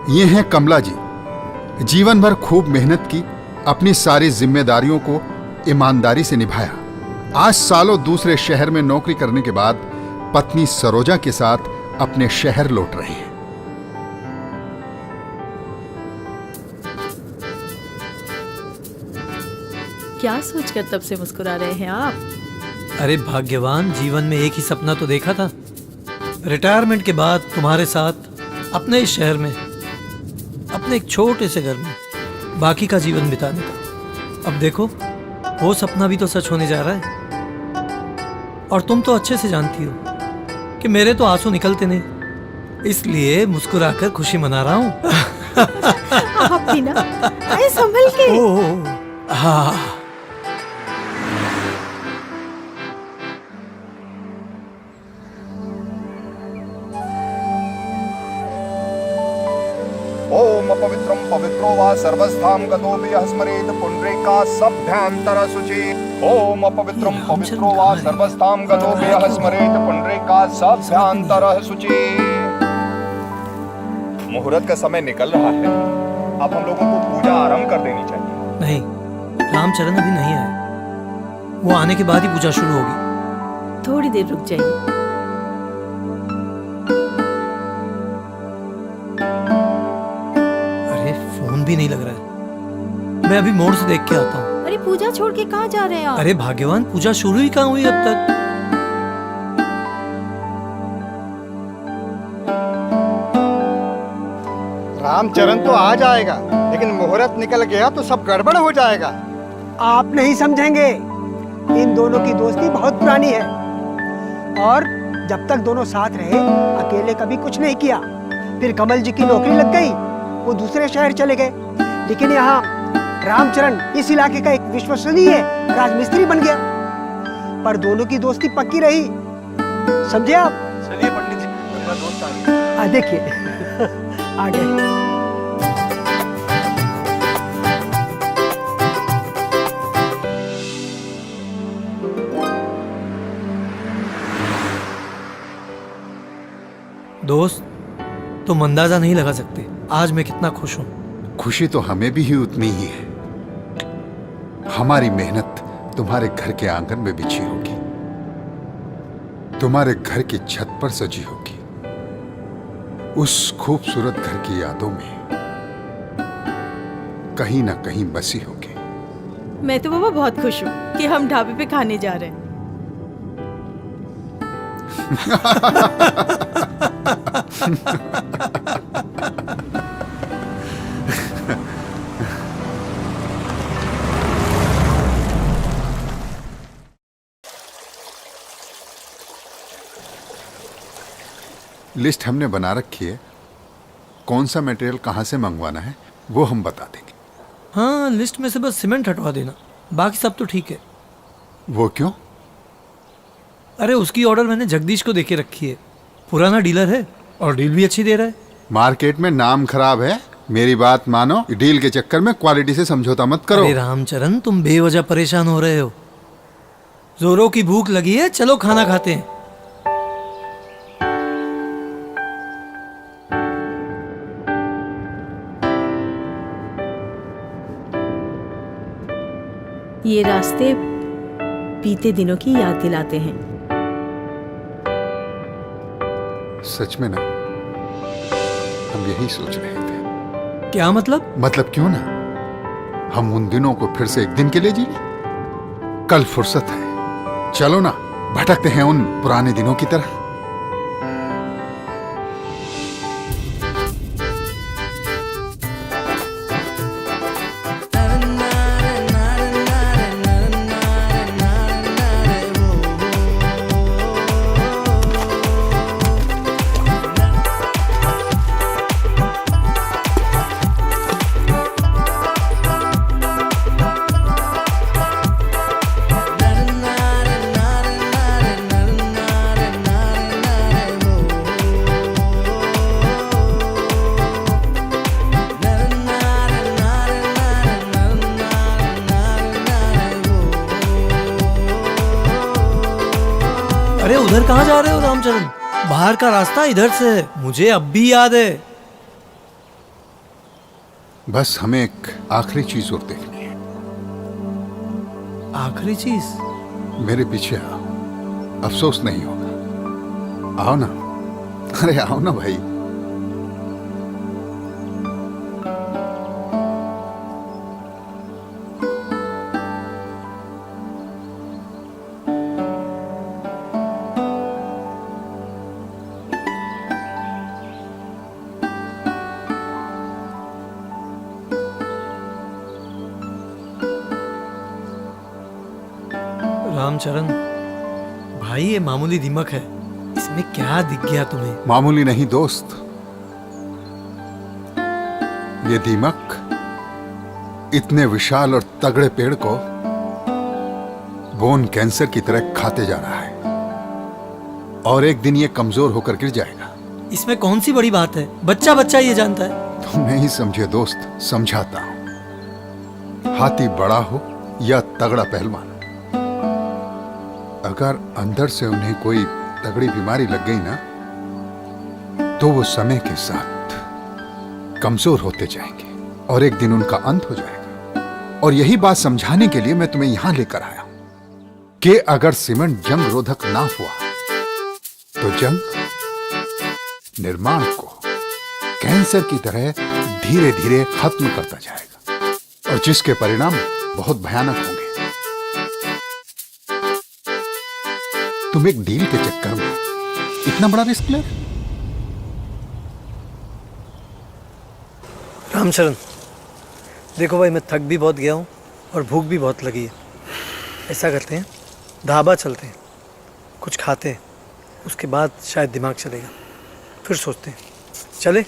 ये हैं कमला जी। जीवन भर खूब मेहनत की, अपनी सारी जिम्मेदारियों को ईमानदारी से निभाया। आज सालों दूसरे शहर में नौकरी करने के बाद पत्नी सरोजा के साथ अपने शहर लौट रहे हैं। क्या सोचकर तब से मुस्कुरा रहे हैं आप? अरे भाग्यवान, जीवन में एक ही सपना तो देखा था, रिटायरमेंट के बाद तुम्हारे साथ अपने इस शहर में, अपने एक छोटे से घर में बाकी का जीवन बिताने का। अब देखो, वो सपना भी तो सच होने जा रहा है। और तुम तो अच्छे से जानती हो कि मेरे तो आंसू निकलते नहीं, इसलिए मुस्कुराकर खुशी मना रहा हूँ। आप भी ना, अरे संभल के। हाँ, ओम अपवित्रम पवित्रो वा सर्वस्थां गतोऽपि यः स्मरेत् पुण्डरीकासभ्यन्तरः शुचिः। ओम अपवित्रम पवित्रो वा सर्वस्थां गतोऽपि यः स्मरेत् पुण्डरीकासभ्यन्तरः शुचिः। मुहूर्त का समय निकल रहा है, अब हम लोगों को पूजा आरंभ कर देनी चाहिए। नहीं, रामचरण अभी नहीं आए, वो आने के बाद ही पूजा शुरू होगी। थोड़ी देर रुक जाइए। फोन भी नहीं लग रहा है, मैं अभी मोड़ से देख के आता हूँ। अरे पूजा छोड़ के कहाँ जा रहे हैं आप? अरे भाग्यवान, पूजा शुरू ही कहाँ हुई अब तक? रामचरण तो आ जाएगा, लेकिन मुहूर्त निकल गया तो सब गड़बड़ हो जाएगा। आप नहीं समझेंगे, इन दोनों की दोस्ती बहुत पुरानी है और जब तक दोनों साथ रहे अकेले कभी कुछ नहीं किया। फिर कमल जी की नौकरी लग गई, वो दूसरे शहर चले गए, लेकिन यहाँ रामचरण इस इलाके का एक विश्वसनीय राजमिस्त्री बन गया। पर दोनों की दोस्ती पक्की रही, समझे आप? चलिए पंडित जी, मेरा दोस्त आ गया। देखिए आ गए। दोस्त, तुम अंदाजा नहीं लगा सकते आज मैं कितना खुश हूँ। खुशी तो हमें भी ही उतनी ही है। हमारी मेहनत तुम्हारे घर के आंगन में बिछी होगी, तुम्हारे घर की छत पर सजी होगी, उस खूबसूरत घर की यादों में कहीं ना कहीं बसी होगी। मैं तो बाबा बहुत खुश हूँ कि हम ढाबे पे खाने जा रहे हैं। लिस्ट हमने बना रखी है, कौन सा मटेरियल कहाँ से मंगवाना है वो हम बता देंगे। हाँ, लिस्ट में से बस सीमेंट हटवा देना, बाकी सब तो ठीक है। वो क्यों? अरे उसकी ऑर्डर मैंने जगदीश को देके रखी है, पुराना डीलर है और डील भी अच्छी दे रहा है। मार्केट में नाम खराब है, मेरी बात मानो, डील के चक्कर में क्वालिटी से समझौता मत करो। अरे रामचरण, तुम बेवजह परेशान हो रहे हो। जोरों की भूख लगी है, चलो खाना खाते हैं। ये रास्ते बीते दिनों की याद दिलाते हैं। सच में ना, हम यही सोच रहे थे। क्या मतलब? मतलब क्यों ना, हम उन दिनों को फिर से एक दिन के लिए जी। कल फुर्सत है, चलो ना भटकते हैं उन पुराने दिनों की तरह। अरे उधर कहाँ जा रहे हो रामचरण? बाहर का रास्ता इधर से है, मुझे अब भी याद है। बस हमें एक आखिरी चीज और देखनी है। आखिरी चीज? मेरे पीछे आओ, अफसोस नहीं होगा। आओ ना, अरे आओ ना भाई। रामचरण भाई, ये मामूली दीमक है, इसमें क्या दिख गया तुम्हें? मामूली नहीं दोस्त, ये दीमक इतने विशाल और तगड़े पेड़ को बोन कैंसर की तरह खाते जा रहा है और एक दिन ये कमजोर होकर गिर जाएगा। इसमें कौन सी बड़ी बात है? बच्चा बच्चा ये जानता है। तुम नहीं समझे दोस्त, समझाता हूं। हाथी बड़ा हो या तगड़ा पहलवान, अगर अंदर से उन्हें कोई तगड़ी बीमारी लग गई ना, तो वो समय के साथ कमजोर होते जाएंगे और एक दिन उनका अंत हो जाएगा। और यही बात समझाने के लिए मैं तुम्हें यहां लेकर आया हूं कि अगर सीमेंट जंग रोधक ना हुआ तो जंग निर्माण को कैंसर की तरह धीरे धीरे खत्म करता जाएगा और जिसके परिणाम बहुत भयानक होंगे। तुम एक डील के चक्कर में इतना बड़ा रिस्क ले? रामचरण देखो भाई, मैं थक भी बहुत गया हूँ और भूख भी बहुत लगी है। ऐसा करते हैं, ढाबा चलते हैं, कुछ खाते हैं, उसके बाद शायद दिमाग चलेगा, फिर सोचते हैं। चले?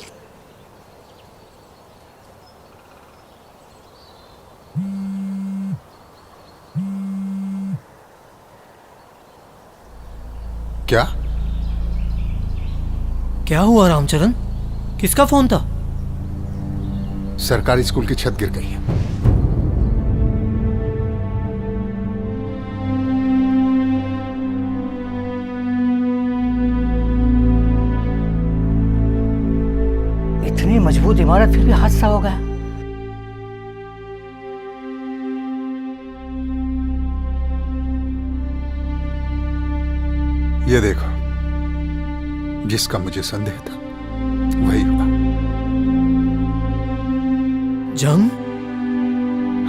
क्या क्या हुआ रामचरण? किसका फोन था? सरकारी स्कूल की छत गिर गई है। इतनी मजबूत इमारत फिर भी हादसा हो गया। ये देखो, जिसका मुझे संदेह था वही हुआ। जंग?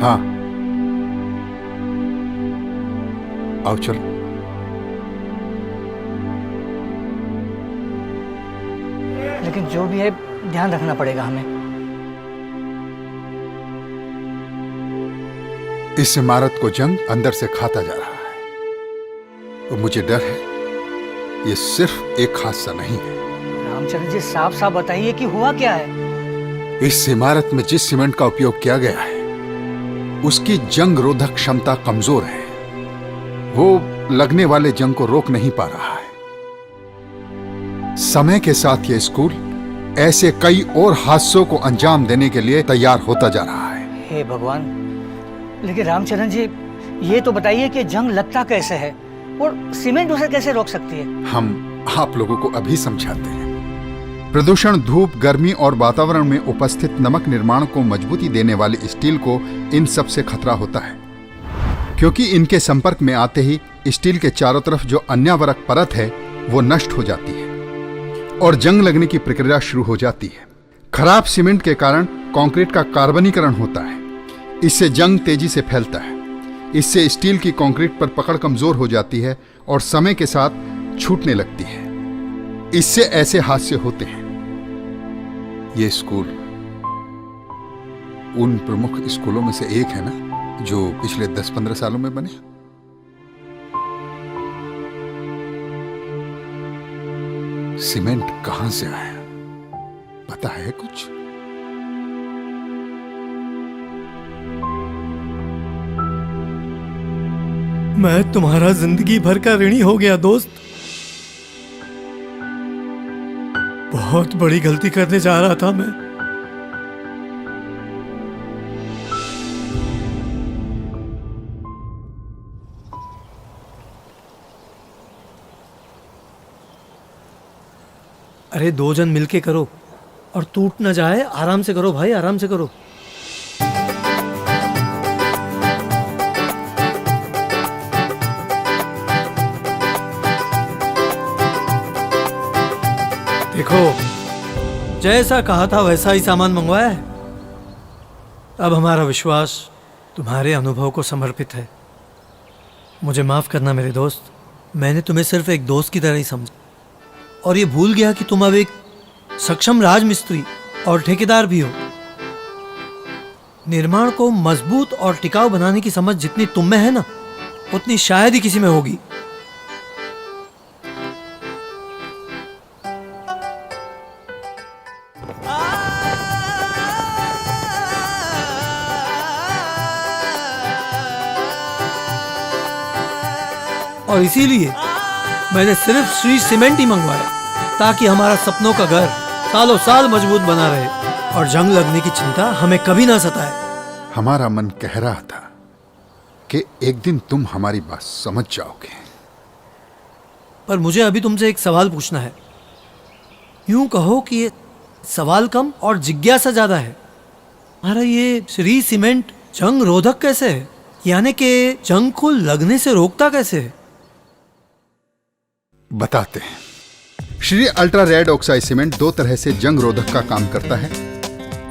हाँ, आओ चलो। लेकिन जो भी है, ध्यान रखना पड़ेगा हमें। इस इमारत को जंग अंदर से खाता जा रहा है और मुझे डर है ये सिर्फ एक हादसा नहीं है। रामचरण जी, साफ साफ बताइए कि हुआ क्या है। इस इमारत में जिस सीमेंट का उपयोग किया गया है उसकी जंग रोधक क्षमता कमजोर है। वो लगने वाले जंग को रोक नहीं पा रहा है। समय के साथ यह स्कूल ऐसे कई और हादसों को अंजाम देने के लिए तैयार होता जा रहा है। हे भगवान, लेकिन रामचरण जी ये तो बताइए कि जंग लगता कैसे है और सीमेंट उसे कैसे रोक सकती है? हम आप लोगों को अभी समझाते हैं। प्रदूषण, धूप, गर्मी और वातावरण में उपस्थित नमक निर्माण को मजबूती देने वाले स्टील को इन सब से खतरा होता है, क्योंकि इनके संपर्क में आते ही स्टील के चारों तरफ जो अन्यावरक परत है वो नष्ट हो जाती है और जंग लगने की प्रक्रिया शुरू हो जाती है। खराब सीमेंट के कारण कंक्रीट का कार्बनीकरण होता है। इससे जंग तेजी से फैलता है। इससे स्टील की कंक्रीट पर पकड़ कमजोर हो जाती है और समय के साथ छूटने लगती है। इससे ऐसे हादसे होते हैं। ये स्कूल उन प्रमुख स्कूलों में से एक है ना जो पिछले 10-15 सालों में बने। सीमेंट कहां से आया पता है कुछ? मैं तुम्हारा जिंदगी भर का ऋणी हो गया दोस्त। बहुत बड़ी गलती करने जा रहा था मैं। अरे 2 जन मिलके करो और टूट ना जाए। आराम से करो भाई, आराम से करो। देखो, जैसा कहा था वैसा ही सामान मंगवाया है। अब हमारा विश्वास तुम्हारे अनुभव को समर्पित है। मुझे माफ करना मेरे दोस्त, मैंने तुम्हें सिर्फ एक दोस्त की तरह ही समझा और ये भूल गया कि तुम अब एक सक्षम राजमिस्त्री और ठेकेदार भी हो। निर्माण को मजबूत और टिकाऊ बनाने की समझ जितनी तुम में है ना, उतनी शायद ही किसी में होगी। और इसीलिए मैंने सिर्फ श्री सीमेंट ही मंगवाया, ताकि हमारा सपनों का घर सालों साल मजबूत बना रहे और जंग लगने की चिंता हमें कभी ना सताए। हमारा मन कह रहा था कि एक दिन तुम हमारी बात समझ जाओगे। पर मुझे अभी तुमसे एक सवाल पूछना है। यूं कहो कि ये सवाल कम और जिज्ञासा ज्यादा है। हमारा ये श्री सीमेंट जंग रोधक कैसे है? यानी कि जंग को लगने से रोकता कैसे है? बताते हैं। Shri ultra red oxide cement दो तरह से जंग रोधक का काम करता है।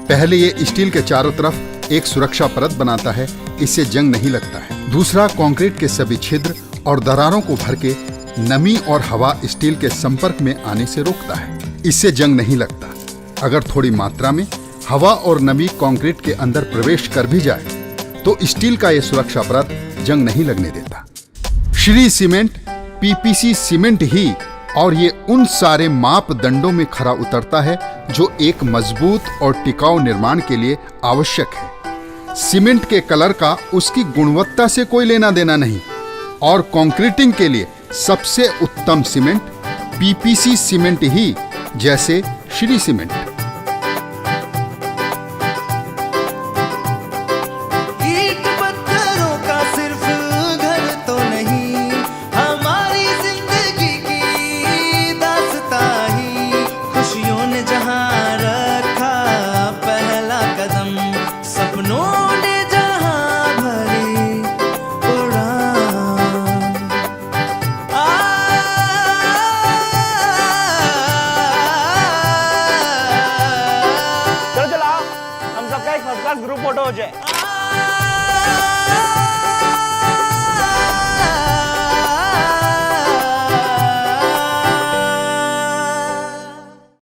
पहले ये स्टील के चारों तरफ एक सुरक्षा परत बनाता है, इससे जंग नहीं लगता है। दूसरा, कंक्रीट के सभी छिद्र और दरारों को भर के नमी और हवा स्टील के संपर्क में आने से रोकता है, इससे जंग नहीं लगता। अगर थोड़ी मात्रा में हवा और नमी कंक्रीट के अंदर प्रवेश कर भी जाए तो स्टील का यह सुरक्षा परत जंग नहीं लगने देता। श्री सीमेंट पीपीसी सीमेंट ही और ये उन सारे मापदंडों में खरा उतरता है जो एक मजबूत और टिकाऊ निर्माण के लिए आवश्यक है। सीमेंट के कलर का उसकी गुणवत्ता से कोई लेना देना नहीं और कंक्रीटिंग के लिए सबसे उत्तम सीमेंट पीपीसी सीमेंट ही, जैसे श्री सीमेंट। ईंट पत्थरों का सिर्फ घर तो नहीं, हमारी जिंदगी की दास्तां ही। खुशियों ने जहां रखा पहला कदम, सपनों ने जहां भरी उड़ान। चलो चलो, हम सबका एक फर्स्ट क्लास ग्रुप फोटो हो जाए।